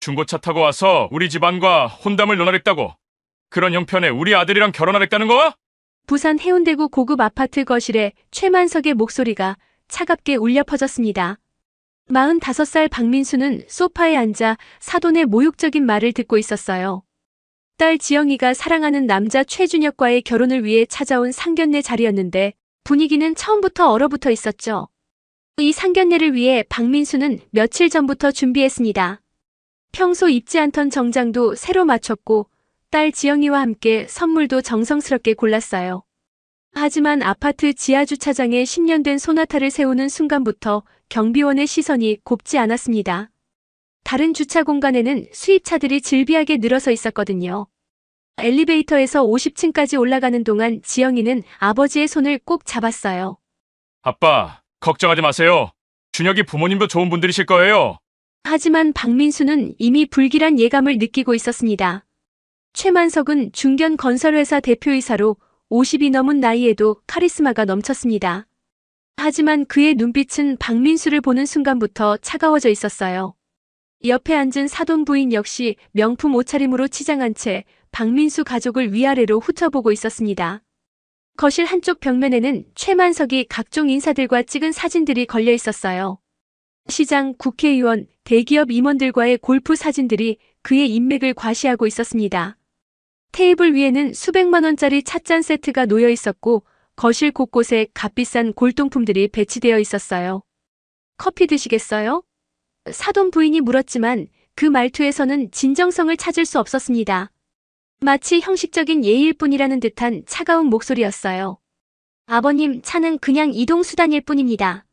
중고차 타고 와서 우리 집안과 혼담을 논하랬다고. 그런 형편에 우리 아들이랑 결혼하랬다는 거야? 부산 해운대구 고급 아파트 거실에 최만석의 목소리가 차갑게 울려 퍼졌습니다. 45살 박민수는 소파에 앉아 사돈의 모욕적인 말을 듣고 있었어요. 딸 지영이가 사랑하는 남자 최준혁과의 결혼을 위해 찾아온 상견례 자리였는데 분위기는 처음부터 얼어붙어 있었죠. 이 상견례를 위해 박민수는 며칠 전부터 준비했습니다. 평소 입지 않던 정장도 새로 맞췄고 딸 지영이와 함께 선물도 정성스럽게 골랐어요. 하지만 아파트 지하주차장에 10년 된 소나타를 세우는 순간부터 경비원의 시선이 곱지 않았습니다. 다른 주차 공간에는 수입차들이 질비하게 늘어서 있었거든요. 엘리베이터에서 50층까지 올라가는 동안 지영이는 아버지의 손을 꼭 잡았어요. 아빠, 걱정하지 마세요. 준혁이 부모님도 좋은 분들이실 거예요. 하지만 박민수는 이미 불길한 예감을 느끼고 있었습니다. 최만석은 중견 건설회사 대표이사로 50이 넘은 나이에도 카리스마가 넘쳤습니다. 하지만 그의 눈빛은 박민수를 보는 순간부터 차가워져 있었어요. 옆에 앉은 사돈 부인 역시 명품 옷차림으로 치장한 채 박민수 가족을 위아래로 훑어보고 있었습니다. 거실 한쪽 벽면에는 최만석이 각종 인사들과 찍은 사진들이 걸려 있었어요. 시장, 국회의원, 대기업 임원들과의 골프 사진들이 그의 인맥을 과시하고 있었습니다. 테이블 위에는 수백만 원짜리 찻잔 세트가 놓여 있었고 거실 곳곳에 값비싼 골동품들이 배치되어 있었어요. 커피 드시겠어요? 사돈 부인이 물었지만 그 말투에서는 진정성을 찾을 수 없었습니다. 마치 형식적인 예의일 뿐이라는 듯한 차가운 목소리였어요. 아버님, 차는 그냥 이동수단일 뿐입니다.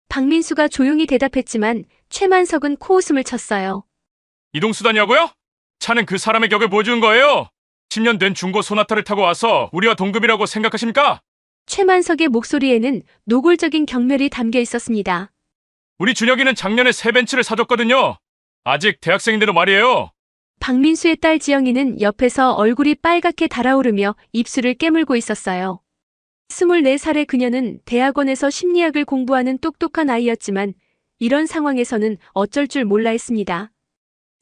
박민수가 조용히 대답했지만 최만석은 코웃음을 쳤어요. 이동수단이라고요? 차는 그 사람의 격을 보여주는 거예요. 10년 된 중고 소나타를 타고 와서 우리와 동급이라고 생각하십니까? 최만석의 목소리에는 노골적인 경멸이 담겨 있었습니다. 우리 준혁이는 작년에 새 벤츠를 사줬거든요. 아직 대학생인데도 말이에요. 박민수의 딸 지영이는 옆에서 얼굴이 빨갛게 달아오르며 입술을 깨물고 있었어요. 24살의 그녀는 대학원에서 심리학을 공부하는 똑똑한 아이였지만 이런 상황에서는 어쩔 줄 몰라 했습니다.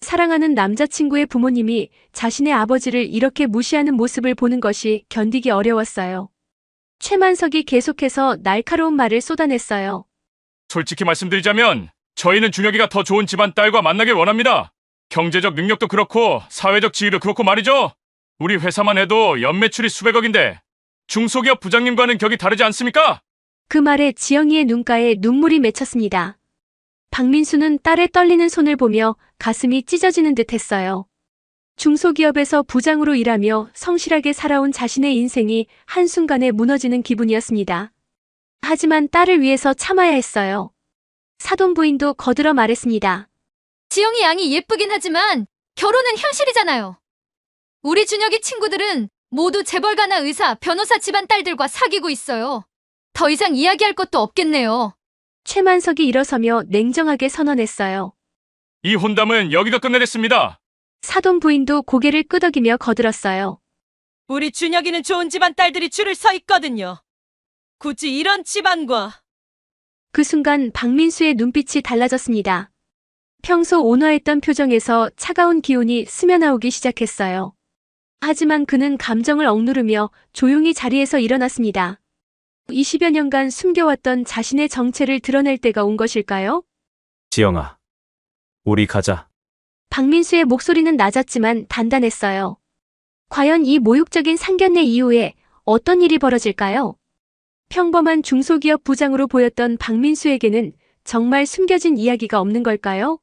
사랑하는 남자친구의 부모님이 자신의 아버지를 이렇게 무시하는 모습을 보는 것이 견디기 어려웠어요. 최만석이 계속해서 날카로운 말을 쏟아냈어요. 솔직히 말씀드리자면 저희는 준혁이가 더 좋은 집안 딸과 만나길 원합니다. 경제적 능력도 그렇고 사회적 지위도 그렇고 말이죠. 우리 회사만 해도 연매출이 수백억인데 중소기업 부장님과는 격이 다르지 않습니까? 그 말에 지영이의 눈가에 눈물이 맺혔습니다. 박민수는 딸의 떨리는 손을 보며 가슴이 찢어지는 듯 했어요. 중소기업에서 부장으로 일하며 성실하게 살아온 자신의 인생이 한순간에 무너지는 기분이었습니다. 하지만 딸을 위해서 참아야 했어요. 사돈 부인도 거들어 말했습니다. 지영이 양이 예쁘긴 하지만 결혼은 현실이잖아요. 우리 준혁이 친구들은 모두 재벌가나 의사, 변호사 집안 딸들과 사귀고 있어요. 더 이상 이야기할 것도 없겠네요. 최만석이 일어서며 냉정하게 선언했어요. 이 혼담은 여기서 끝내겠습니다. 사돈 부인도 고개를 끄덕이며 거들었어요. 우리 준혁이는 좋은 집안 딸들이 줄을 서 있거든요. 굳이 이런 집안과. 그 순간 박민수의 눈빛이 달라졌습니다. 평소 온화했던 표정에서 차가운 기운이 스며나오기 시작했어요. 하지만 그는 감정을 억누르며 조용히 자리에서 일어났습니다. 20여 년간 숨겨왔던 자신의 정체를 드러낼 때가 온 것일까요? 지영아, 우리 가자. 박민수의 목소리는 낮았지만 단단했어요. 과연 이 모욕적인 상견례 이후에 어떤 일이 벌어질까요? 평범한 중소기업 부장으로 보였던 박민수에게는 정말 숨겨진 이야기가 없는 걸까요?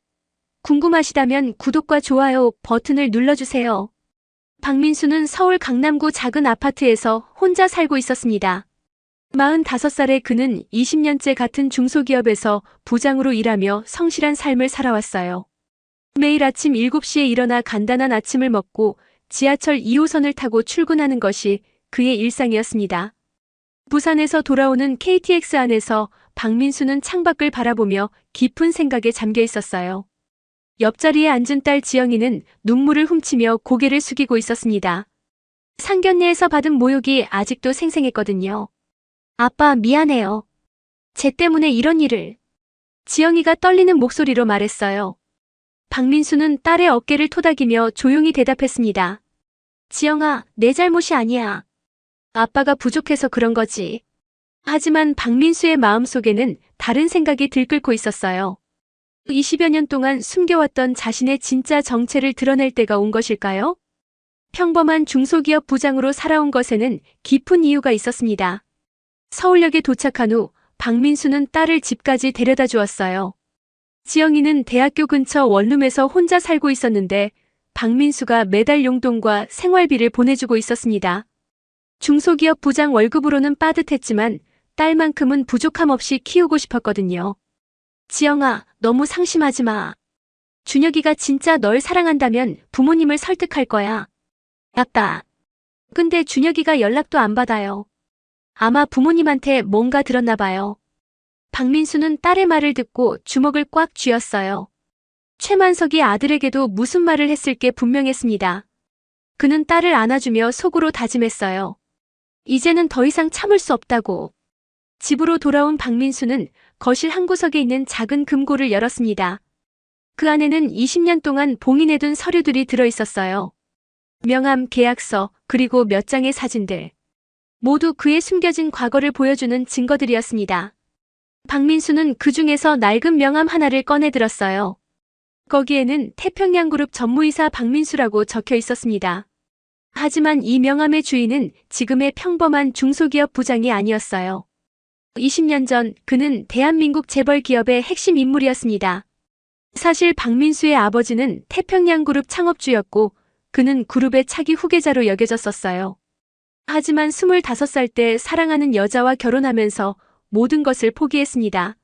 궁금하시다면 구독과 좋아요 버튼을 눌러주세요. 박민수는 서울 강남구 작은 아파트에서 혼자 살고 있었습니다. 45살의 그는 20년째 같은 중소기업에서 부장으로 일하며 성실한 삶을 살아왔어요. 매일 아침 7시에 일어나 간단한 아침을 먹고 지하철 2호선을 타고 출근하는 것이 그의 일상이었습니다. 부산에서 돌아오는 KTX 안에서 박민수는 창밖을 바라보며 깊은 생각에 잠겨 있었어요. 옆자리에 앉은 딸 지영이는 눈물을 훔치며 고개를 숙이고 있었습니다. 상견례에서 받은 모욕이 아직도 생생했거든요. 아빠, 미안해요. 쟤 때문에 이런 일을. 지영이가 떨리는 목소리로 말했어요. 박민수는 딸의 어깨를 토닥이며 조용히 대답했습니다. 지영아, 내 잘못이 아니야. 아빠가 부족해서 그런 거지. 하지만 박민수의 마음속에는 다른 생각이 들끓고 있었어요. 20여 년 동안 숨겨왔던 자신의 진짜 정체를 드러낼 때가 온 것일까요? 평범한 중소기업 부장으로 살아온 것에는 깊은 이유가 있었습니다. 서울역에 도착한 후 박민수는 딸을 집까지 데려다 주었어요. 지영이는 대학교 근처 원룸에서 혼자 살고 있었는데 박민수가 매달 용돈과 생활비를 보내주고 있었습니다. 중소기업 부장 월급으로는 빠듯했지만 딸만큼은 부족함 없이 키우고 싶었거든요. 지영아, 너무 상심하지 마. 준혁이가 진짜 널 사랑한다면 부모님을 설득할 거야. 아빠. 근데 준혁이가 연락도 안 받아요. 아마 부모님한테 뭔가 들었나 봐요. 박민수는 딸의 말을 듣고 주먹을 꽉 쥐었어요. 최만석이 아들에게도 무슨 말을 했을 게 분명했습니다. 그는 딸을 안아주며 속으로 다짐했어요. 이제는 더 이상 참을 수 없다고. 집으로 돌아온 박민수는 거실 한 구석에 있는 작은 금고를 열었습니다. 그 안에는 20년 동안 봉인해둔 서류들이 들어있었어요. 명함, 계약서, 그리고 몇 장의 사진들. 모두 그의 숨겨진 과거를 보여주는 증거들이었습니다. 박민수는 그 중에서 낡은 명함 하나를 꺼내들었어요. 거기에는 태평양그룹 전무이사 박민수라고 적혀 있었습니다. 하지만 이 명함의 주인은 지금의 평범한 중소기업 부장이 아니었어요. 20년 전 그는 대한민국 재벌 기업의 핵심 인물이었습니다. 사실 박민수의 아버지는 태평양그룹 창업주였고 그는 그룹의 차기 후계자로 여겨졌었어요. 하지만 25살 때 사랑하는 여자와 결혼하면서 모든 것을 포기했습니다.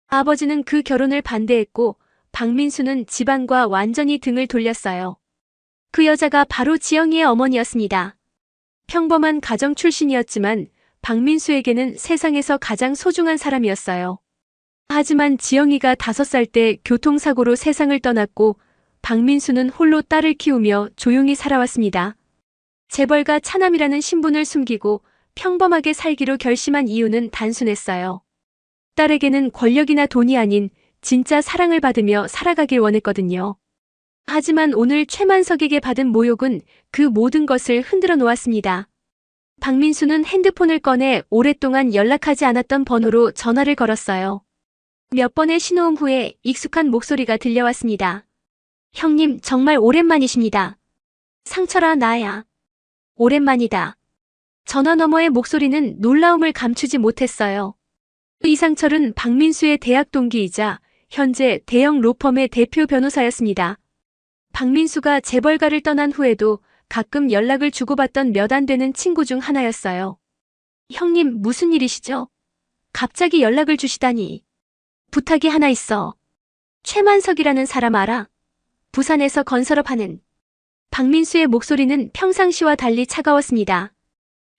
아버지는 그 결혼을 반대했고 박민수는 집안과 완전히 등을 돌렸어요. 그 여자가 바로 지영이의 어머니였습니다. 평범한 가정 출신이었지만 박민수에게는 세상에서 가장 소중한 사람이었어요. 하지만 지영이가 5살 때 교통사고로 세상을 떠났고 박민수는 홀로 딸을 키우며 조용히 살아왔습니다. 재벌가 차남이라는 신분을 숨기고 평범하게 살기로 결심한 이유는 단순했어요. 딸에게는 권력이나 돈이 아닌 진짜 사랑을 받으며 살아가길 원했거든요. 하지만 오늘 최만석에게 받은 모욕은 그 모든 것을 흔들어 놓았습니다. 박민수는 핸드폰을 꺼내 오랫동안 연락하지 않았던 번호로 전화를 걸었어요. 몇 번의 신호음 후에 익숙한 목소리가 들려왔습니다. 형님, 정말 오랜만이십니다. 상철아, 나야. 오랜만이다. 전화 너머의 목소리는 놀라움을 감추지 못했어요. 이상철은 박민수의 대학 동기이자 현재 대형 로펌의 대표 변호사였습니다. 박민수가 재벌가를 떠난 후에도 가끔 연락을 주고받던 몇 안 되는 친구 중 하나였어요. 형님, 무슨 일이시죠? 갑자기 연락을 주시다니. 부탁이 하나 있어. 최만석이라는 사람 알아? 부산에서 건설업 하는. 박민수의 목소리는 평상시와 달리 차가웠습니다.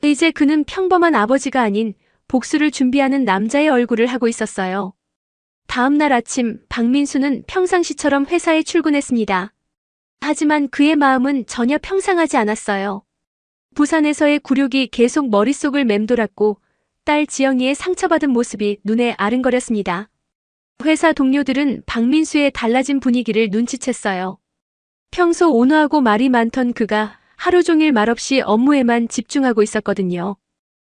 이제 그는 평범한 아버지가 아닌 복수를 준비하는 남자의 얼굴을 하고 있었어요. 다음 날 아침 박민수는 평상시처럼 회사에 출근했습니다. 하지만 그의 마음은 전혀 평상하지 않았어요. 부산에서의 굴욕이 계속 머릿속을 맴돌았고 딸 지영이의 상처받은 모습이 눈에 아른거렸습니다. 회사 동료들은 박민수의 달라진 분위기를 눈치챘어요. 평소 온화하고 말이 많던 그가 하루 종일 말없이 업무에만 집중하고 있었거든요.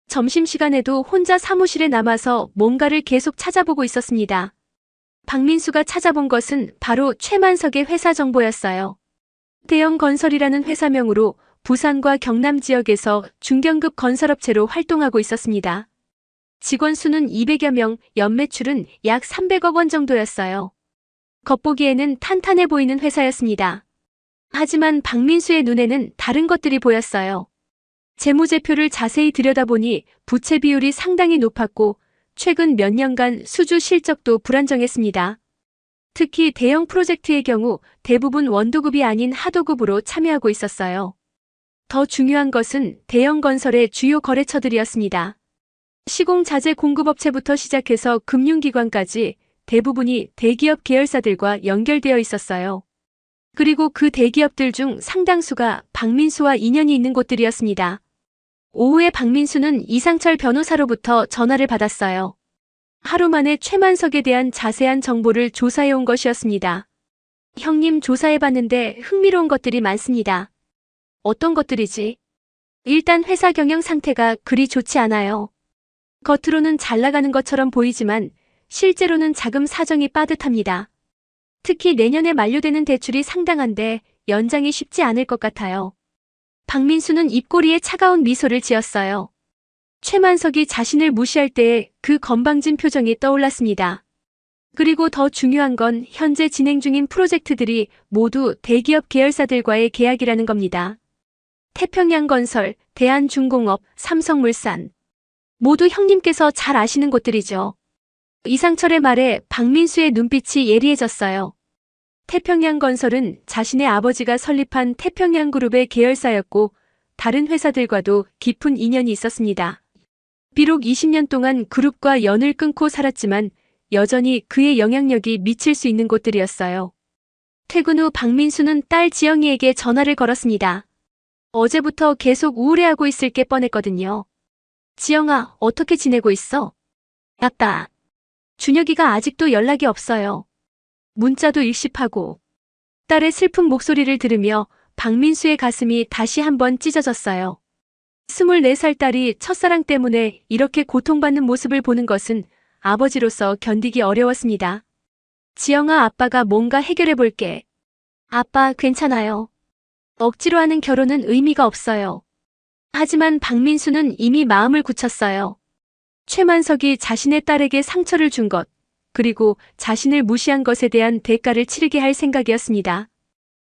점심시간에도 혼자 사무실에 남아서 뭔가를 계속 찾아보고 있었습니다. 박민수가 찾아본 것은 바로 최만석의 회사 정보였어요. 대형 건설이라는 회사명으로 부산과 경남 지역에서 중견급 건설업체로 활동하고 있었습니다. 직원 수는 200여 명, 연매출은 약 300억 원 정도였어요. 겉보기에는 탄탄해 보이는 회사였습니다. 하지만 박민수의 눈에는 다른 것들이 보였어요. 재무제표를 자세히 들여다보니 부채 비율이 상당히 높았고 최근 몇 년간 수주 실적도 불안정했습니다. 특히 대형 프로젝트의 경우 대부분 원도급이 아닌 하도급으로 참여하고 있었어요. 더 중요한 것은 대형 건설의 주요 거래처들이었습니다. 시공자재 공급업체부터 시작해서 금융기관까지 대부분이 대기업 계열사들과 연결되어 있었어요. 그리고 그 대기업들 중 상당수가 박민수와 인연이 있는 곳들이었습니다. 오후에 박민수는 이상철 변호사로부터 전화를 받았어요. 하루 만에 최만석에 대한 자세한 정보를 조사해온 것이었습니다. 형님 조사해봤는데 흥미로운 것들이 많습니다. 어떤 것들이지? 일단 회사 경영 상태가 그리 좋지 않아요. 겉으로는 잘 나가는 것처럼 보이지만 실제로는 자금 사정이 빠듯합니다. 특히 내년에 만료되는 대출이 상당한데 연장이 쉽지 않을 것 같아요. 박민수는 입꼬리에 차가운 미소를 지었어요. 최만석이 자신을 무시할 때의 그 건방진 표정이 떠올랐습니다. 그리고 더 중요한 건 현재 진행 중인 프로젝트들이 모두 대기업 계열사들과의 계약이라는 겁니다. 태평양건설, 대한중공업, 삼성물산. 모두 형님께서 잘 아시는 곳들이죠. 이상철의 말에 박민수의 눈빛이 예리해졌어요. 태평양건설은 자신의 아버지가 설립한 태평양그룹의 계열사였고 다른 회사들과도 깊은 인연이 있었습니다. 비록 20년 동안 그룹과 연을 끊고 살았지만 여전히 그의 영향력이 미칠 수 있는 곳들이었어요. 퇴근 후 박민수는 딸 지영이에게 전화를 걸었습니다. 어제부터 계속 우울해하고 있을 게 뻔했거든요. 지영아, 어떻게 지내고 있어? 아빠. 준혁이가 아직도 연락이 없어요. 문자도 일십하고. 딸의 슬픈 목소리를 들으며 박민수의 가슴이 다시 한번 찢어졌어요. 24살 딸이 첫사랑 때문에 이렇게 고통받는 모습을 보는 것은 아버지로서 견디기 어려웠습니다. 지영아, 아빠가 뭔가 해결해 볼게. 아빠, 괜찮아요. 억지로 하는 결혼은 의미가 없어요. 하지만 박민수는 이미 마음을 굳혔어요. 최만석이 자신의 딸에게 상처를 준 것, 그리고 자신을 무시한 것에 대한 대가를 치르게 할 생각이었습니다.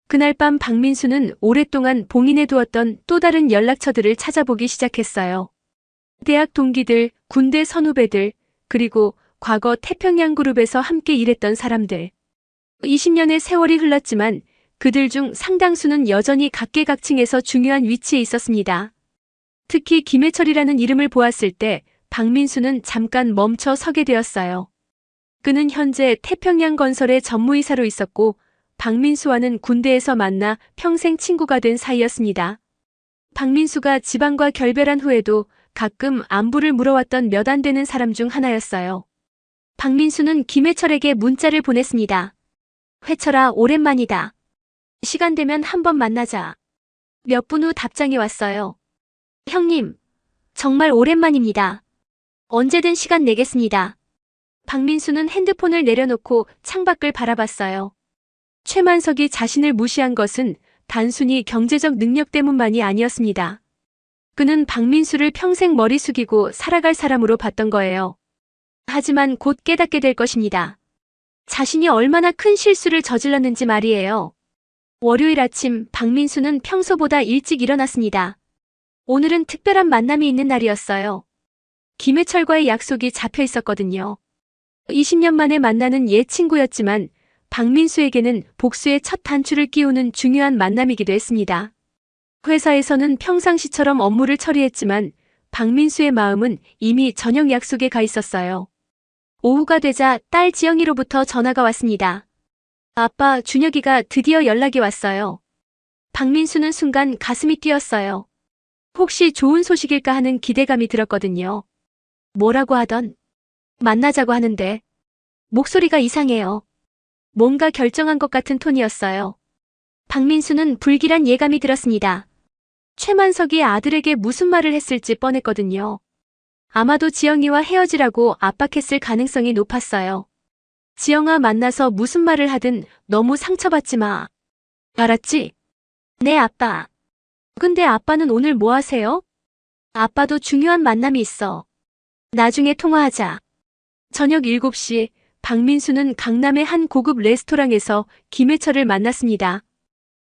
그날 밤 박민수는 오랫동안 봉인해 두었던 또 다른 연락처들을 찾아보기 시작했어요. 대학 동기들, 군대 선후배들, 그리고 과거 태평양그룹에서 함께 일했던 사람들. 20년의 세월이 흘렀지만 그들 중 상당수는 여전히 각계각층에서 중요한 위치에 있었습니다. 특히 김해철이라는 이름을 보았을 때 박민수는 잠깐 멈춰 서게 되었어요. 그는 현재 태평양건설의 전무이사로 있었고 박민수와는 군대에서 만나 평생 친구가 된 사이였습니다. 박민수가 지방과 결별한 후에도 가끔 안부를 물어왔던 몇 안 되는 사람 중 하나였어요. 박민수는 김해철에게 문자를 보냈습니다. 회철아, 오랜만이다. 시간 되면 한번 만나자. 몇 분 후 답장이 왔어요. 형님, 정말 오랜만입니다. 언제든 시간 내겠습니다. 박민수는 핸드폰을 내려놓고 창밖을 바라봤어요. 최만석이 자신을 무시한 것은 단순히 경제적 능력 때문만이 아니었습니다. 그는 박민수를 평생 머리 숙이고 살아갈 사람으로 봤던 거예요. 하지만 곧 깨닫게 될 것입니다. 자신이 얼마나 큰 실수를 저질렀는지 말이에요. 월요일 아침 박민수는 평소보다 일찍 일어났습니다. 오늘은 특별한 만남이 있는 날이었어요. 김해철과의 약속이 잡혀 있었거든요. 20년 만에 만나는 옛 친구였지만 박민수에게는 복수의 첫 단추를 끼우는 중요한 만남이기도 했습니다. 회사에서는 평상시처럼 업무를 처리했지만 박민수의 마음은 이미 저녁 약속에 가 있었어요. 오후가 되자 딸 지영이로부터 전화가 왔습니다. 아빠, 준혁이가 드디어 연락이 왔어요. 박민수는 순간 가슴이 뛰었어요. 혹시 좋은 소식일까 하는 기대감이 들었거든요. 뭐라고 하던? 만나자고 하는데. 목소리가 이상해요. 뭔가 결정한 것 같은 톤이었어요. 박민수는 불길한 예감이 들었습니다. 최만석이 아들에게 무슨 말을 했을지 뻔했거든요. 아마도 지영이와 헤어지라고 압박했을 가능성이 높았어요. 지영아, 만나서 무슨 말을 하든 너무 상처받지 마. 알았지? 네, 아빠. 근데 아빠는 오늘 뭐 하세요? 아빠도 중요한 만남이 있어. 나중에 통화하자. 저녁 7시 박민수는 강남의 한 고급 레스토랑에서 김해철을 만났습니다.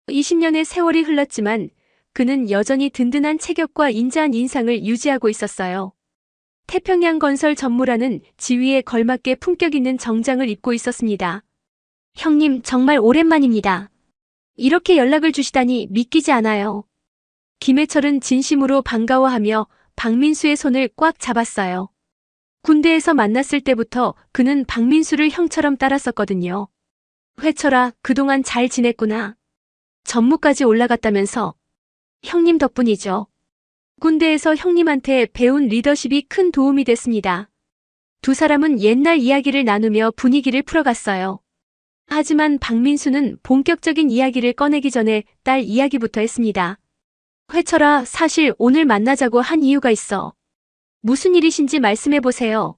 20년의 세월이 흘렀지만 그는 여전히 든든한 체격과 인자한 인상을 유지하고 있었어요. 태평양건설 전무라는 지위에 걸맞게 품격 있는 정장을 입고 있었습니다. 형님, 정말 오랜만입니다. 이렇게 연락을 주시다니 믿기지 않아요. 김해철은 진심으로 반가워하며 박민수의 손을 꽉 잡았어요. 군대에서 만났을 때부터 그는 박민수를 형처럼 따랐었거든요. 회철아, 그동안 잘 지냈구나. 전무까지 올라갔다면서. 형님 덕분이죠. 군대에서 형님한테 배운 리더십이 큰 도움이 됐습니다. 두 사람은 옛날 이야기를 나누며 분위기를 풀어갔어요. 하지만 박민수는 본격적인 이야기를 꺼내기 전에 딸 이야기부터 했습니다. 회철아, 사실 오늘 만나자고 한 이유가 있어. 무슨 일이신지 말씀해보세요.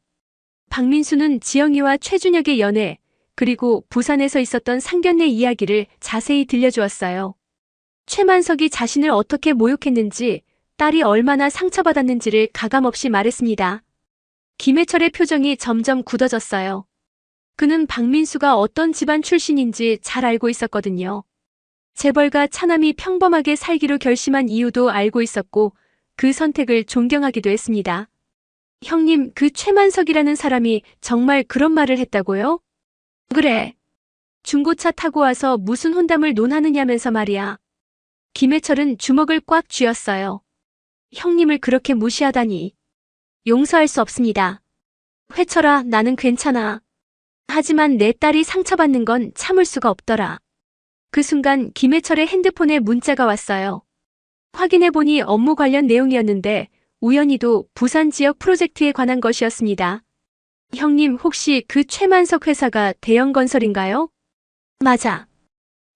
박민수는 지영이와 최준혁의 연애, 그리고 부산에서 있었던 상견례 이야기를 자세히 들려주었어요. 최만석이 자신을 어떻게 모욕했는지, 딸이 얼마나 상처받았는지를 가감없이 말했습니다. 김해철의 표정이 점점 굳어졌어요. 그는 박민수가 어떤 집안 출신인지 잘 알고 있었거든요. 재벌가 차남이 평범하게 살기로 결심한 이유도 알고 있었고 그 선택을 존경하기도 했습니다. 형님, 그 최만석이라는 사람이 정말 그런 말을 했다고요? 그래. 중고차 타고 와서 무슨 혼담을 논하느냐면서 말이야. 김해철은 주먹을 꽉 쥐었어요. 형님을 그렇게 무시하다니. 용서할 수 없습니다. 회철아, 나는 괜찮아. 하지만 내 딸이 상처받는 건 참을 수가 없더라. 그 순간 김해철의 핸드폰에 문자가 왔어요. 확인해보니 업무 관련 내용이었는데 우연히도 부산 지역 프로젝트에 관한 것이었습니다. 형님, 혹시 그 최만석 회사가 대형건설인가요? 맞아.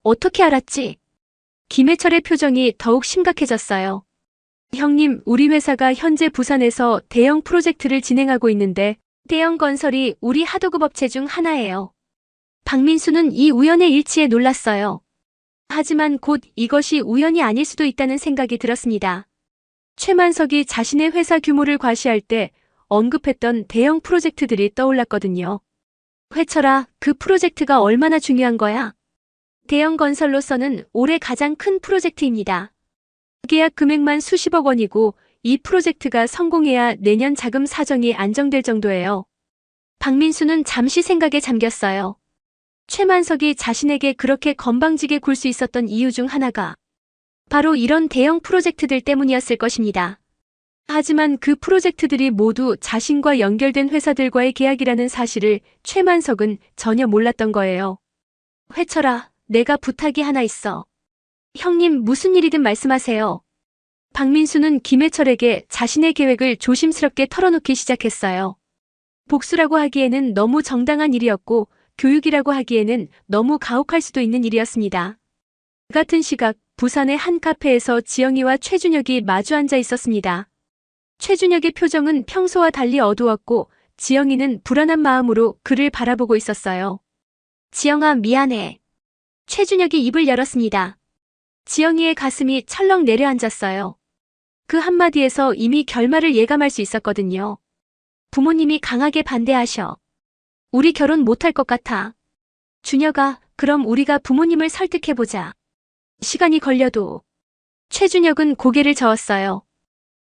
어떻게 알았지? 김해철의 표정이 더욱 심각해졌어요. 형님, 우리 회사가 현재 부산에서 대형 프로젝트를 진행하고 있는데 대형건설이 우리 하도급 업체 중 하나예요. 박민수는 이 우연의 일치에 놀랐어요. 하지만 곧 이것이 우연이 아닐 수도 있다는 생각이 들었습니다. 최만석이 자신의 회사 규모를 과시할 때 언급했던 대형 프로젝트들이 떠올랐거든요. 회철아, 그 프로젝트가 얼마나 중요한 거야? 대형 건설로서는 올해 가장 큰 프로젝트입니다. 계약 금액만 수십억 원이고 이 프로젝트가 성공해야 내년 자금 사정이 안정될 정도예요. 박민수는 잠시 생각에 잠겼어요. 최만석이 자신에게 그렇게 건방지게 굴 수 있었던 이유 중 하나가 바로 이런 대형 프로젝트들 때문이었을 것입니다. 하지만 그 프로젝트들이 모두 자신과 연결된 회사들과의 계약이라는 사실을 최만석은 전혀 몰랐던 거예요. 회철아, 내가 부탁이 하나 있어. 형님, 무슨 일이든 말씀하세요. 박민수는 김해철에게 자신의 계획을 조심스럽게 털어놓기 시작했어요. 복수라고 하기에는 너무 정당한 일이었고 교육이라고 하기에는 너무 가혹할 수도 있는 일이었습니다. 같은 시각 부산의 한 카페에서 지영이와 최준혁이 마주 앉아 있었습니다. 최준혁의 표정은 평소와 달리 어두웠고 지영이는 불안한 마음으로 그를 바라보고 있었어요. 지영아, 미안해. 최준혁이 입을 열었습니다. 지영이의 가슴이 철렁 내려앉았어요. 그 한마디에서 이미 결말을 예감할 수 있었거든요. 부모님이 강하게 반대하셔. 우리 결혼 못할 것 같아. 준혁아, 그럼 우리가 부모님을 설득해보자. 시간이 걸려도. 최준혁은 고개를 저었어요.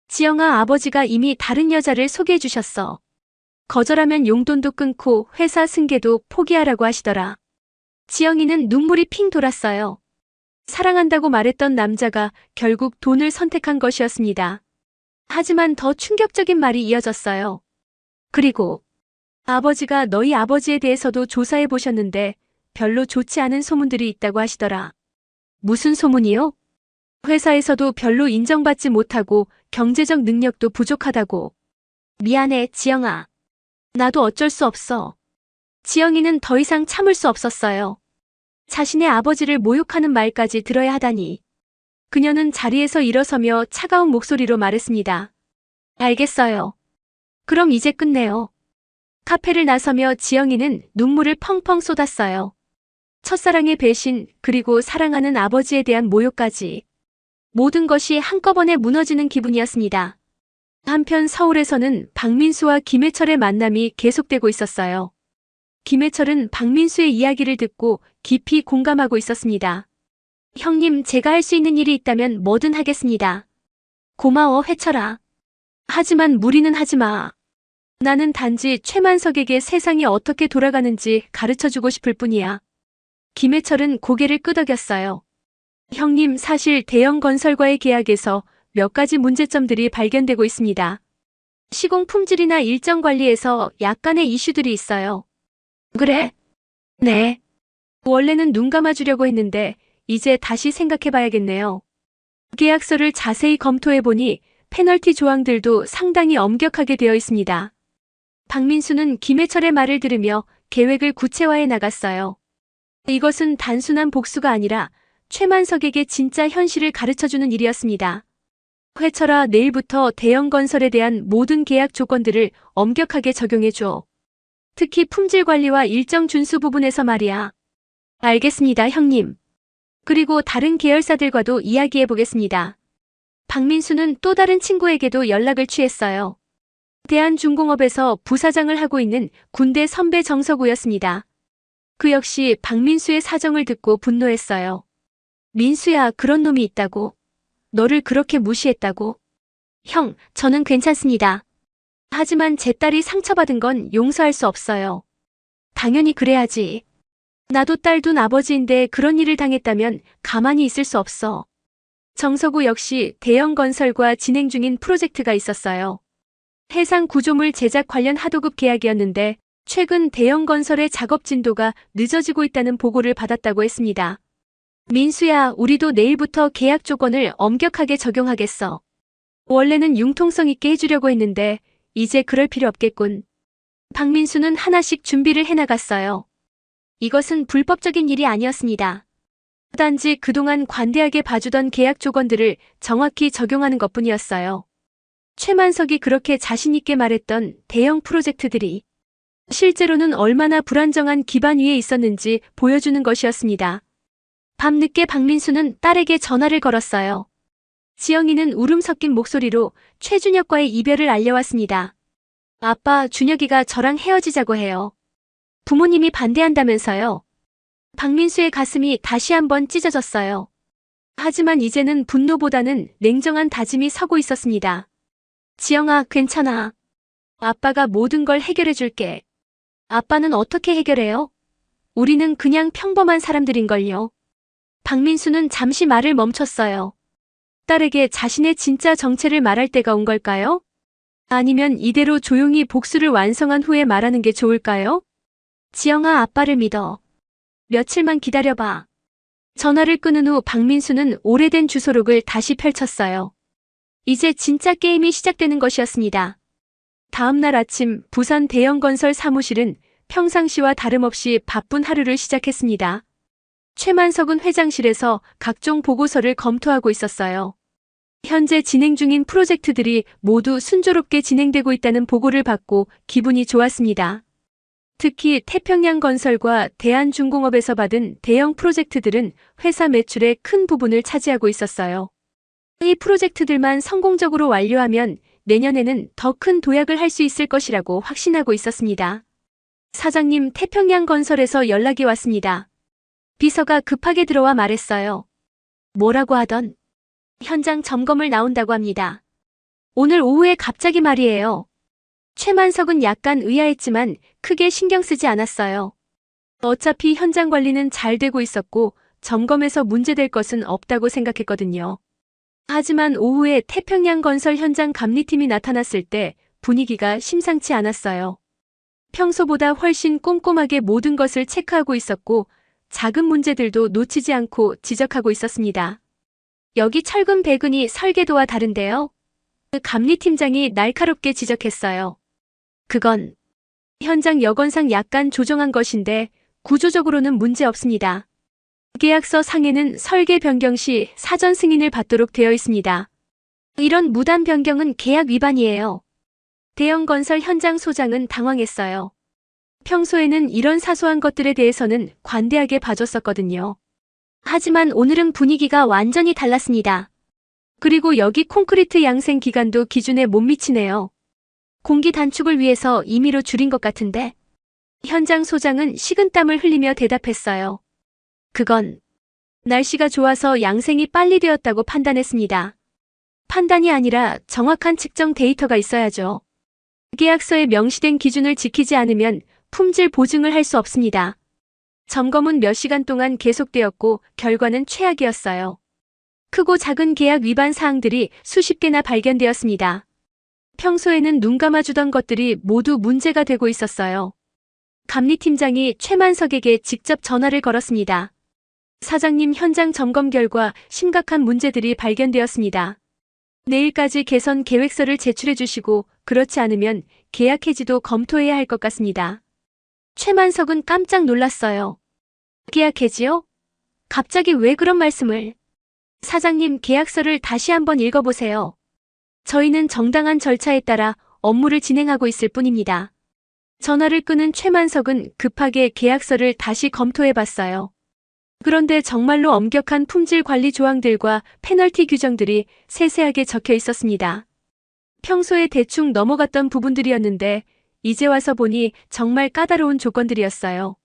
지영아, 아버지가 이미 다른 여자를 소개해 주셨어. 거절하면 용돈도 끊고 회사 승계도 포기하라고 하시더라. 지영이는 눈물이 핑 돌았어요. 사랑한다고 말했던 남자가 결국 돈을 선택한 것이었습니다. 하지만 더 충격적인 말이 이어졌어요. 그리고 아버지가 너희 아버지에 대해서도 조사해 보셨는데 별로 좋지 않은 소문들이 있다고 하시더라. 무슨 소문이요? 회사에서도 별로 인정받지 못하고 경제적 능력도 부족하다고. 미안해, 지영아. 나도 어쩔 수 없어. 지영이는 더 이상 참을 수 없었어요. 자신의 아버지를 모욕하는 말까지 들어야 하다니. 그녀는 자리에서 일어서며 차가운 목소리로 말했습니다. 알겠어요. 그럼 이제 끝내요. 카페를 나서며 지영이는 눈물을 펑펑 쏟았어요. 첫사랑의 배신, 그리고 사랑하는 아버지에 대한 모욕까지. 모든 것이 한꺼번에 무너지는 기분이었습니다. 한편 서울에서는 박민수와 김해철의 만남이 계속되고 있었어요. 김해철은 박민수의 이야기를 듣고 깊이 공감하고 있었습니다. 형님, 제가 할 수 있는 일이 있다면 뭐든 하겠습니다. 고마워, 회철아. 하지만 무리는 하지 마. 나는 단지 최만석에게 세상이 어떻게 돌아가는지 가르쳐주고 싶을 뿐이야. 김해철은 고개를 끄덕였어요. 형님, 사실 대형 건설과의 계약에서 몇 가지 문제점들이 발견되고 있습니다. 시공 품질이나 일정 관리에서 약간의 이슈들이 있어요. 그래? 네. 원래는 눈 감아주려고 했는데 이제 다시 생각해봐야겠네요. 계약서를 자세히 검토해보니 페널티 조항들도 상당히 엄격하게 되어 있습니다. 박민수는 김해철의 말을 들으며 계획을 구체화해 나갔어요. 이것은 단순한 복수가 아니라 최만석에게 진짜 현실을 가르쳐주는 일이었습니다. 회철아, 내일부터 대형 건설에 대한 모든 계약 조건들을 엄격하게 적용해줘. 특히 품질 관리와 일정 준수 부분에서 말이야. 알겠습니다, 형님. 그리고 다른 계열사들과도 이야기해보겠습니다. 박민수는 또 다른 친구에게도 연락을 취했어요. 대한중공업에서 부사장을 하고 있는 군대 선배 정석우였습니다. 그 역시 박민수의 사정을 듣고 분노했어요. 민수야, 그런 놈이 있다고? 너를 그렇게 무시했다고? 형, 저는 괜찮습니다. 하지만 제 딸이 상처받은 건 용서할 수 없어요. 당연히 그래야지. 나도 딸 둔 아버지인데 그런 일을 당했다면 가만히 있을 수 없어. 정석우 역시 대형 건설과 진행 중인 프로젝트가 있었어요. 해상 구조물 제작 관련 하도급 계약이었는데 최근 대형 건설의 작업 진도가 늦어지고 있다는 보고를 받았다고 했습니다. 민수야, 우리도 내일부터 계약 조건을 엄격하게 적용하겠어. 원래는 융통성 있게 해주려고 했는데 이제 그럴 필요 없겠군. 박민수는 하나씩 준비를 해나갔어요. 이것은 불법적인 일이 아니었습니다. 단지 그동안 관대하게 봐주던 계약 조건들을 정확히 적용하는 것뿐이었어요. 최만석이 그렇게 자신있게 말했던 대형 프로젝트들이 실제로는 얼마나 불안정한 기반 위에 있었는지 보여주는 것이었습니다. 밤늦게 박민수는 딸에게 전화를 걸었어요. 지영이는 울음 섞인 목소리로 최준혁과의 이별을 알려왔습니다. 아빠, 준혁이가 저랑 헤어지자고 해요. 부모님이 반대한다면서요. 박민수의 가슴이 다시 한번 찢어졌어요. 하지만 이제는 분노보다는 냉정한 다짐이 서고 있었습니다. 지영아, 괜찮아. 아빠가 모든 걸 해결해줄게. 아빠는 어떻게 해결해요? 우리는 그냥 평범한 사람들인걸요. 박민수는 잠시 말을 멈췄어요. 딸에게 자신의 진짜 정체를 말할 때가 온 걸까요? 아니면 이대로 조용히 복수를 완성한 후에 말하는 게 좋을까요? 지영아, 아빠를 믿어. 며칠만 기다려봐. 전화를 끊은 후 박민수는 오래된 주소록을 다시 펼쳤어요. 이제 진짜 게임이 시작되는 것이었습니다. 다음 날 아침 부산 대형건설 사무실은 평상시와 다름없이 바쁜 하루를 시작했습니다. 최만석은 회장실에서 각종 보고서를 검토하고 있었어요. 현재 진행 중인 프로젝트들이 모두 순조롭게 진행되고 있다는 보고를 받고 기분이 좋았습니다. 특히 태평양건설과 대한중공업에서 받은 대형 프로젝트들은 회사 매출의 큰 부분을 차지하고 있었어요. 이 프로젝트들만 성공적으로 완료하면 내년에는 더 큰 도약을 할 수 있을 것이라고 확신하고 있었습니다. 사장님, 태평양건설에서 연락이 왔습니다. 비서가 급하게 들어와 말했어요. 뭐라고 하던? 현장 점검을 나온다고 합니다. 오늘 오후에 갑자기 말이에요. 최만석은 약간 의아했지만 크게 신경 쓰지 않았어요. 어차피 현장 관리는 잘 되고 있었고 점검에서 문제될 것은 없다고 생각했거든요. 하지만 오후에 태평양건설 현장 감리팀이 나타났을 때 분위기가 심상치 않았어요. 평소보다 훨씬 꼼꼼하게 모든 것을 체크하고 있었고 작은 문제들도 놓치지 않고 지적하고 있었습니다. 여기 철근 배근이 설계도와 다른데요. 그 감리팀장이 날카롭게 지적했어요. 그건 현장 여건상 약간 조정한 것인데 구조적으로는 문제 없습니다. 계약서 상에는 설계 변경 시 사전 승인을 받도록 되어 있습니다. 이런 무단 변경은 계약 위반이에요. 대형 건설 현장 소장은 당황했어요. 평소에는 이런 사소한 것들에 대해서는 관대하게 봐줬었거든요. 하지만 오늘은 분위기가 완전히 달랐습니다. 그리고 여기 콘크리트 양생 기간도 기준에 못 미치네요. 공기 단축을 위해서 임의로 줄인 것 같은데. 현장 소장은 식은땀을 흘리며 대답했어요. 그건 날씨가 좋아서 양생이 빨리 되었다고 판단했습니다. 판단이 아니라 정확한 측정 데이터가 있어야죠. 계약서에 명시된 기준을 지키지 않으면 품질 보증을 할 수 없습니다. 점검은 몇 시간 동안 계속되었고 결과는 최악이었어요. 크고 작은 계약 위반 사항들이 수십 개나 발견되었습니다. 평소에는 눈 감아주던 것들이 모두 문제가 되고 있었어요. 감리팀장이 최만석에게 직접 전화를 걸었습니다. 사장님, 현장 점검 결과 심각한 문제들이 발견되었습니다. 내일까지 개선 계획서를 제출해 주시고 그렇지 않으면 계약 해지도 검토해야 할 것 같습니다. 최만석은 깜짝 놀랐어요. 계약 해지요? 갑자기 왜 그런 말씀을? 사장님, 계약서를 다시 한번 읽어보세요. 저희는 정당한 절차에 따라 업무를 진행하고 있을 뿐입니다. 전화를 끊은 최만석은 급하게 계약서를 다시 검토해봤어요. 그런데 정말로 엄격한 품질 관리 조항들과 페널티 규정들이 세세하게 적혀 있었습니다. 평소에 대충 넘어갔던 부분들이었는데 이제 와서 보니 정말 까다로운 조건들이었어요.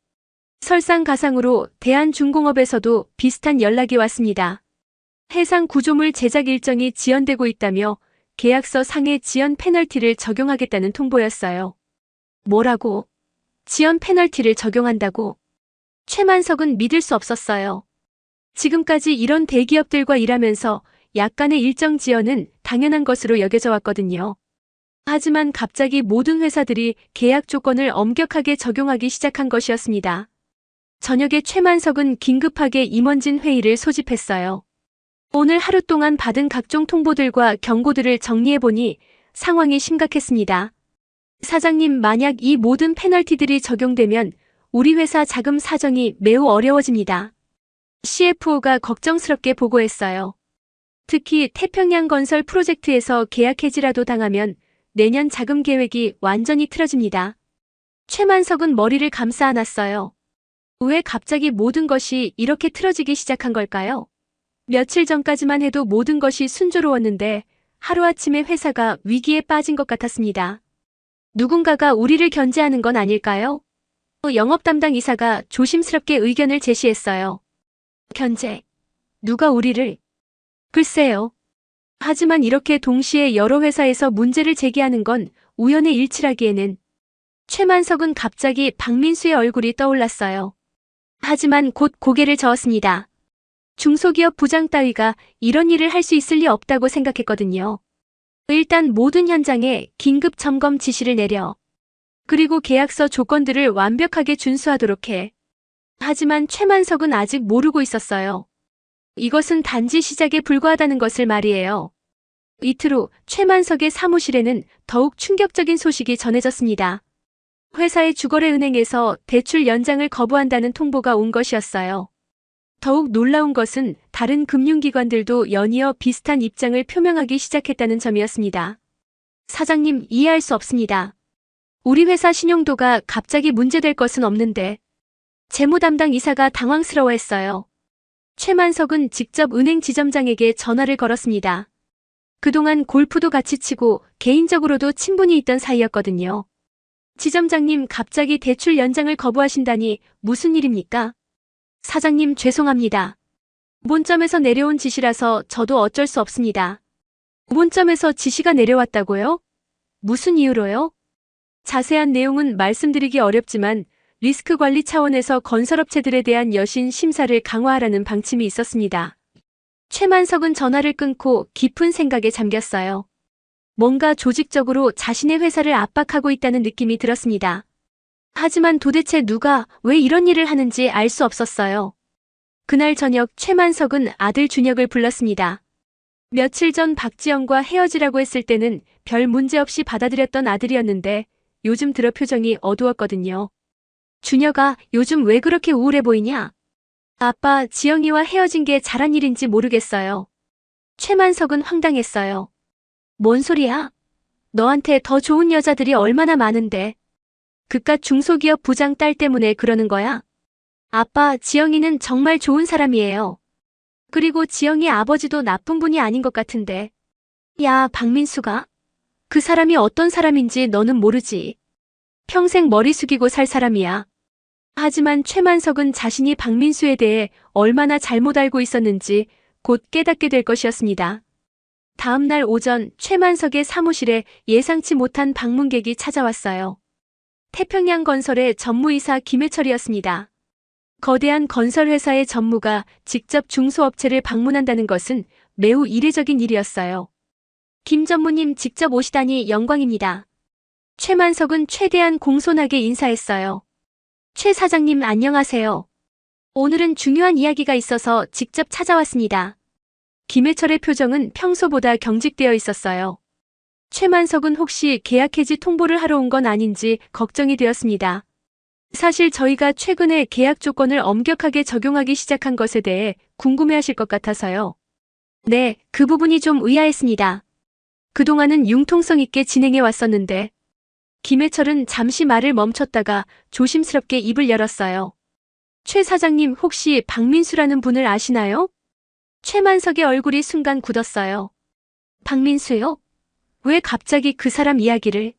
설상가상으로 대한중공업에서도 비슷한 연락이 왔습니다. 해상 구조물 제작 일정이 지연되고 있다며 계약서 상의 지연 페널티를 적용하겠다는 통보였어요. 뭐라고? 지연 페널티를 적용한다고? 최만석은 믿을 수 없었어요. 지금까지 이런 대기업들과 일하면서 약간의 일정 지연은 당연한 것으로 여겨져 왔거든요. 하지만 갑자기 모든 회사들이 계약 조건을 엄격하게 적용하기 시작한 것이었습니다. 저녁에 최만석은 긴급하게 임원진 회의를 소집했어요. 오늘 하루 동안 받은 각종 통보들과 경고들을 정리해보니 상황이 심각했습니다. 사장님, 만약 이 모든 페널티들이 적용되면 우리 회사 자금 사정이 매우 어려워집니다. CFO가 걱정스럽게 보고했어요. 특히 태평양 건설 프로젝트에서 계약 해지라도 당하면 내년 자금 계획이 완전히 틀어집니다. 최만석은 머리를 감싸 안았어요. 왜 갑자기 모든 것이 이렇게 틀어지기 시작한 걸까요? 며칠 전까지만 해도 모든 것이 순조로웠는데 하루아침에 회사가 위기에 빠진 것 같았습니다. 누군가가 우리를 견제하는 건 아닐까요? 영업 담당 이사가 조심스럽게 의견을 제시했어요. 견제? 누가 우리를? 글쎄요. 하지만 이렇게 동시에 여러 회사에서 문제를 제기하는 건 우연의 일치라기에는. 최만석은 갑자기 박민수의 얼굴이 떠올랐어요. 하지만 곧 고개를 저었습니다. 중소기업 부장 따위가 이런 일을 할 수 있을 리 없다고 생각했거든요. 일단 모든 현장에 긴급 점검 지시를 내려. 그리고 계약서 조건들을 완벽하게 준수하도록 해. 하지만 최만석은 아직 모르고 있었어요. 이것은 단지 시작에 불과하다는 것을 말이에요. 이틀 후 최만석의 사무실에는 더욱 충격적인 소식이 전해졌습니다. 회사의 주거래 은행에서 대출 연장을 거부한다는 통보가 온 것이었어요. 더욱 놀라운 것은 다른 금융기관들도 연이어 비슷한 입장을 표명하기 시작했다는 점이었습니다. 사장님, 이해할 수 없습니다. 우리 회사 신용도가 갑자기 문제될 것은 없는데. 재무 담당 이사가 당황스러워했어요. 최만석은 직접 은행 지점장에게 전화를 걸었습니다. 그동안 골프도 같이 치고 개인적으로도 친분이 있던 사이였거든요. 지점장님, 갑자기 대출 연장을 거부하신다니 무슨 일입니까? 사장님, 죄송합니다. 본점에서 내려온 지시라서 저도 어쩔 수 없습니다. 본점에서 지시가 내려왔다고요? 무슨 이유로요? 자세한 내용은 말씀드리기 어렵지만 리스크 관리 차원에서 건설업체들에 대한 여신 심사를 강화하라는 방침이 있었습니다. 최만석은 전화를 끊고 깊은 생각에 잠겼어요. 뭔가 조직적으로 자신의 회사를 압박하고 있다는 느낌이 들었습니다. 하지만 도대체 누가 왜 이런 일을 하는지 알 수 없었어요. 그날 저녁 최만석은 아들 준혁을 불렀습니다. 며칠 전 박지영과 헤어지라고 했을 때는 별 문제 없이 받아들였던 아들이었는데 요즘 들어 표정이 어두웠거든요. 준혁아, 요즘 왜 그렇게 우울해 보이냐? 아빠, 지영이와 헤어진 게 잘한 일인지 모르겠어요. 최만석은 황당했어요. 뭔 소리야? 너한테 더 좋은 여자들이 얼마나 많은데. 그깟 중소기업 부장 딸 때문에 그러는 거야? 아빠, 지영이는 정말 좋은 사람이에요. 그리고 지영이 아버지도 나쁜 분이 아닌 것 같은데. 야, 박민수가? 그 사람이 어떤 사람인지 너는 모르지. 평생 머리 숙이고 살 사람이야. 하지만 최만석은 자신이 박민수에 대해 얼마나 잘못 알고 있었는지 곧 깨닫게 될 것이었습니다. 다음 날 오전 최만석의 사무실에 예상치 못한 방문객이 찾아왔어요. 태평양 건설의 전무이사 김해철이었습니다. 거대한 건설회사의 전무가 직접 중소업체를 방문한다는 것은 매우 이례적인 일이었어요. 김 전무님 직접 오시다니 영광입니다. 최만석은 최대한 공손하게 인사했어요. 최 사장님 안녕하세요. 오늘은 중요한 이야기가 있어서 직접 찾아왔습니다. 김해철의 표정은 평소보다 경직되어 있었어요. 최만석은 혹시 계약 해지 통보를 하러 온 건 아닌지 걱정이 되었습니다. 사실 저희가 최근에 계약 조건을 엄격하게 적용하기 시작한 것에 대해 궁금해하실 것 같아서요. 네, 그 부분이 좀 의아했습니다. 그동안은 융통성 있게 진행해 왔었는데 김해철은 잠시 말을 멈췄다가 조심스럽게 입을 열었어요. 최 사장님 혹시 박민수라는 분을 아시나요? 최만석의 얼굴이 순간 굳었어요. 박민수요? 왜 갑자기 그 사람 이야기를?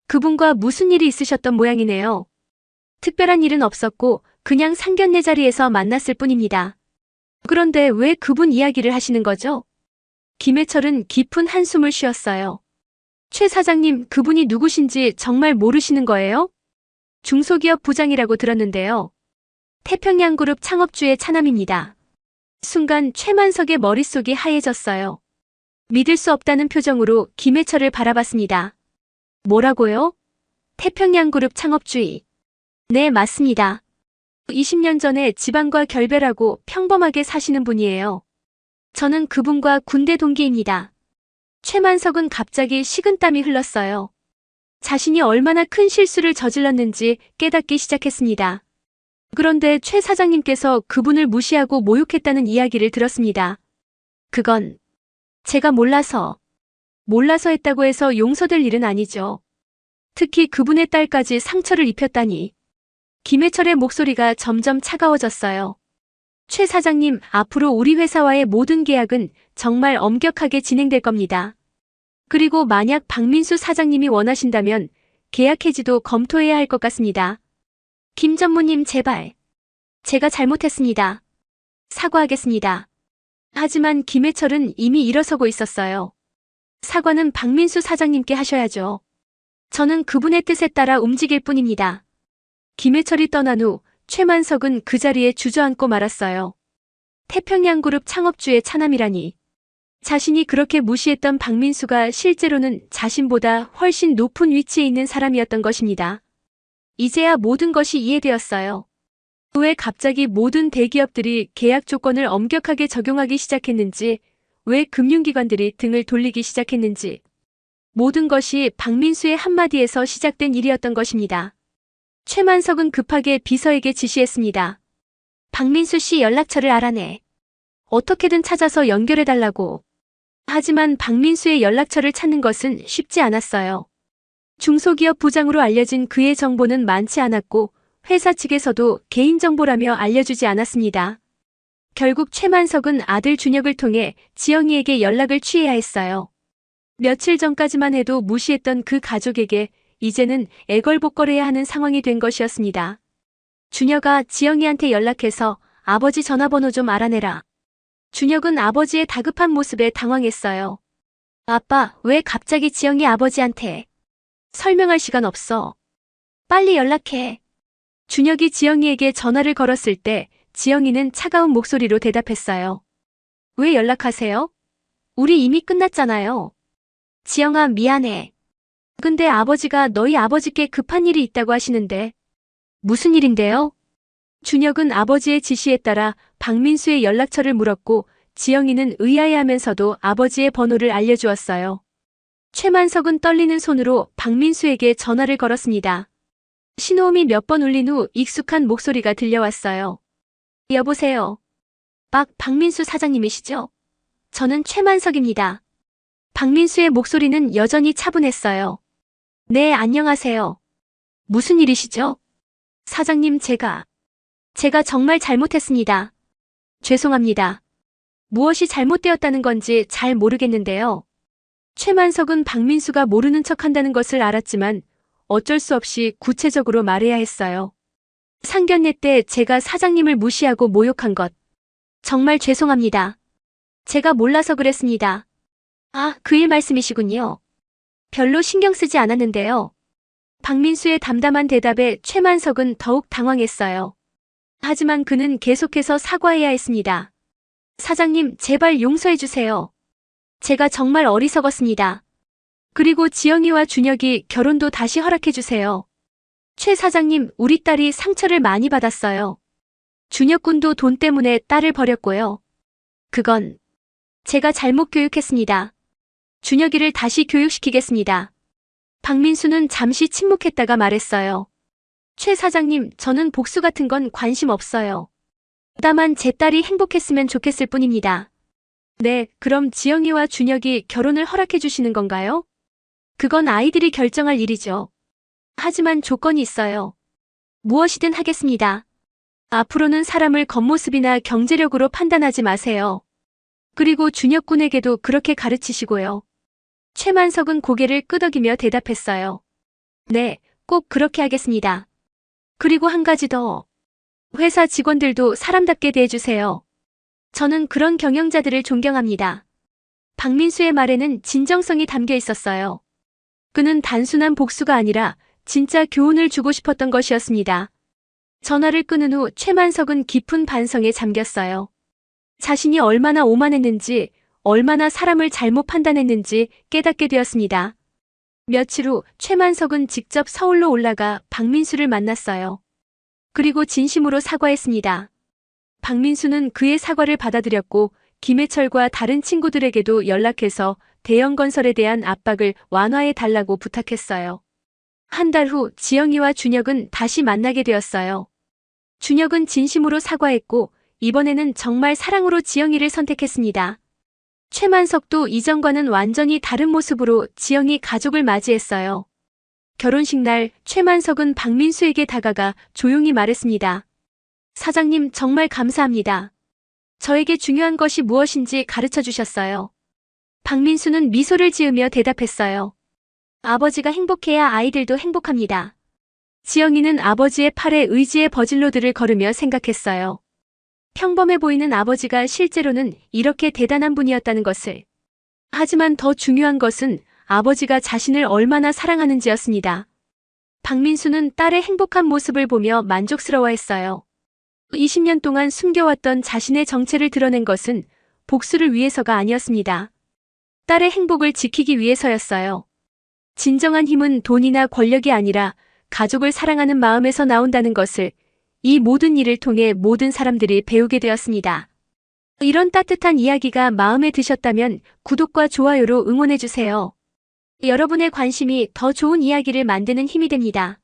그분과 무슨 일이 있으셨던 모양이네요. 특별한 일은 없었고 그냥 상견례 자리에서 만났을 뿐입니다. 그런데 왜 그분 이야기를 하시는 거죠? 김해철은 깊은 한숨을 쉬었어요. 최 사장님, 그분이 누구신지 정말 모르시는 거예요? 중소기업 부장이라고 들었는데요. 태평양그룹 창업주의 차남입니다. 순간 최만석의 머릿속이 하얘졌어요. 믿을 수 없다는 표정으로 김해철을 바라봤습니다. 뭐라고요? 태평양그룹 창업주의. 네, 맞습니다. 20년 전에 집안과 결별하고 평범하게 사시는 분이에요. 저는 그분과 군대 동기입니다. 최만석은 갑자기 식은땀이 흘렀어요. 자신이 얼마나 큰 실수를 저질렀는지 깨닫기 시작했습니다. 그런데 최 사장님께서 그분을 무시하고 모욕했다는 이야기를 들었습니다. 그건 제가 몰라서 했다고 해서 용서될 일은 아니죠. 특히 그분의 딸까지 상처를 입혔다니. 김해철의 목소리가 점점 차가워졌어요. 최 사장님, 앞으로 우리 회사와의 모든 계약은 정말 엄격하게 진행될 겁니다. 그리고 만약 박민수 사장님이 원하신다면 계약 해지도 검토해야 할 것 같습니다. 김 전무님, 제발. 제가 잘못했습니다. 사과하겠습니다. 하지만 김해철은 이미 일어서고 있었어요. 사과는 박민수 사장님께 하셔야죠. 저는 그분의 뜻에 따라 움직일 뿐입니다. 김해철이 떠난 후 최만석은 그 자리에 주저앉고 말았어요. 태평양그룹 창업주의 차남이라니. 자신이 그렇게 무시했던 박민수가 실제로는 자신보다 훨씬 높은 위치에 있는 사람이었던 것입니다. 이제야 모든 것이 이해되었어요. 왜 갑자기 모든 대기업들이 계약 조건을 엄격하게 적용하기 시작했는지, 왜 금융기관들이 등을 돌리기 시작했는지. 모든 것이 박민수의 한마디에서 시작된 일이었던 것입니다. 최만석은 급하게 비서에게 지시했습니다. 박민수 씨 연락처를 알아내. 어떻게든 찾아서 연결해달라고. 하지만 박민수의 연락처를 찾는 것은 쉽지 않았어요. 중소기업 부장으로 알려진 그의 정보는 많지 않았고 회사 측에서도 개인정보라며 알려주지 않았습니다. 결국 최만석은 아들 준혁을 통해 지영이에게 연락을 취해야 했어요. 며칠 전까지만 해도 무시했던 그 가족에게 이제는 애걸복걸해야 하는 상황이 된 것이었습니다. 준혁아, 지영이한테 연락해서 아버지 전화번호 좀 알아내라. 준혁은 아버지의 다급한 모습에 당황했어요. 아빠, 왜 갑자기 지영이 아버지한테? 설명할 시간 없어. 빨리 연락해. 준혁이 지영이에게 전화를 걸었을 때 지영이는 차가운 목소리로 대답했어요. 왜 연락하세요? 우리 이미 끝났잖아요. 지영아, 미안해. 근데 아버지가 너희 아버지께 급한 일이 있다고 하시는데. 무슨 일인데요? 준혁은 아버지의 지시에 따라 박민수의 연락처를 물었고 지영이는 의아해하면서도 아버지의 번호를 알려주었어요. 최만석은 떨리는 손으로 박민수에게 전화를 걸었습니다. 신호음이 몇 번 울린 후 익숙한 목소리가 들려왔어요. 여보세요. 박민수 사장님이시죠? 저는 최만석입니다. 박민수의 목소리는 여전히 차분했어요. 네, 안녕하세요. 무슨 일이시죠? 사장님, 제가 정말 잘못했습니다. 죄송합니다. 무엇이 잘못되었다는 건지 잘 모르겠는데요. 최만석은 박민수가 모르는 척한다는 것을 알았지만 어쩔 수 없이 구체적으로 말해야 했어요. 상견례 때 제가 사장님을 무시하고 모욕한 것. 정말 죄송합니다. 제가 몰라서 그랬습니다. 아, 그 일 말씀이시군요. 별로 신경 쓰지 않았는데요. 박민수의 담담한 대답에 최만석은 더욱 당황했어요. 하지만 그는 계속해서 사과해야 했습니다. 사장님, 제발 용서해 주세요. 제가 정말 어리석었습니다. 그리고 지영이와 준혁이 결혼도 다시 허락해 주세요. 최 사장님, 우리 딸이 상처를 많이 받았어요. 준혁 군도 돈 때문에 딸을 버렸고요. 그건 제가 잘못 교육했습니다. 준혁이를 다시 교육시키겠습니다. 박민수는 잠시 침묵했다가 말했어요. 최 사장님, 저는 복수 같은 건 관심 없어요. 다만 제 딸이 행복했으면 좋겠을 뿐입니다. 네, 그럼 지영이와 준혁이 결혼을 허락해 주시는 건가요? 그건 아이들이 결정할 일이죠. 하지만 조건이 있어요. 무엇이든 하겠습니다. 앞으로는 사람을 겉모습이나 경제력으로 판단하지 마세요. 그리고 준혁 군에게도 그렇게 가르치시고요. 최만석은 고개를 끄덕이며 대답했어요. 네, 꼭 그렇게 하겠습니다. 그리고 한 가지 더. 회사 직원들도 사람답게 대해주세요. 저는 그런 경영자들을 존경합니다. 박민수의 말에는 진정성이 담겨 있었어요. 그는 단순한 복수가 아니라 진짜 교훈을 주고 싶었던 것이었습니다. 전화를 끊은 후 최만석은 깊은 반성에 잠겼어요. 자신이 얼마나 오만했는지, 얼마나 사람을 잘못 판단했는지 깨닫게 되었습니다. 며칠 후 최만석은 직접 서울로 올라가 박민수를 만났어요. 그리고 진심으로 사과했습니다. 박민수는 그의 사과를 받아들였고 김해철과 다른 친구들에게도 연락해서 대형건설에 대한 압박을 완화해 달라고 부탁했어요. 한 달 후 지영이와 준혁은 다시 만나게 되었어요. 준혁은 진심으로 사과했고 이번에는 정말 사랑으로 지영이를 선택했습니다. 최만석도 이전과는 완전히 다른 모습으로 지영이 가족을 맞이했어요. 결혼식 날 최만석은 박민수에게 다가가 조용히 말했습니다. 사장님, 정말 감사합니다. 저에게 중요한 것이 무엇인지 가르쳐 주셨어요. 박민수는 미소를 지으며 대답했어요. 아버지가 행복해야 아이들도 행복합니다. 지영이는 아버지의 팔에 의지의 버질로드를 걸으며 생각했어요. 평범해 보이는 아버지가 실제로는 이렇게 대단한 분이었다는 것을. 하지만 더 중요한 것은 아버지가 자신을 얼마나 사랑하는지였습니다. 박민수는 딸의 행복한 모습을 보며 만족스러워했어요. 20년 동안 숨겨왔던 자신의 정체를 드러낸 것은 복수를 위해서가 아니었습니다. 딸의 행복을 지키기 위해서였어요. 진정한 힘은 돈이나 권력이 아니라 가족을 사랑하는 마음에서 나온다는 것을 이 모든 일을 통해 모든 사람들이 배우게 되었습니다. 이런 따뜻한 이야기가 마음에 드셨다면 구독과 좋아요로 응원해주세요. 여러분의 관심이 더 좋은 이야기를 만드는 힘이 됩니다.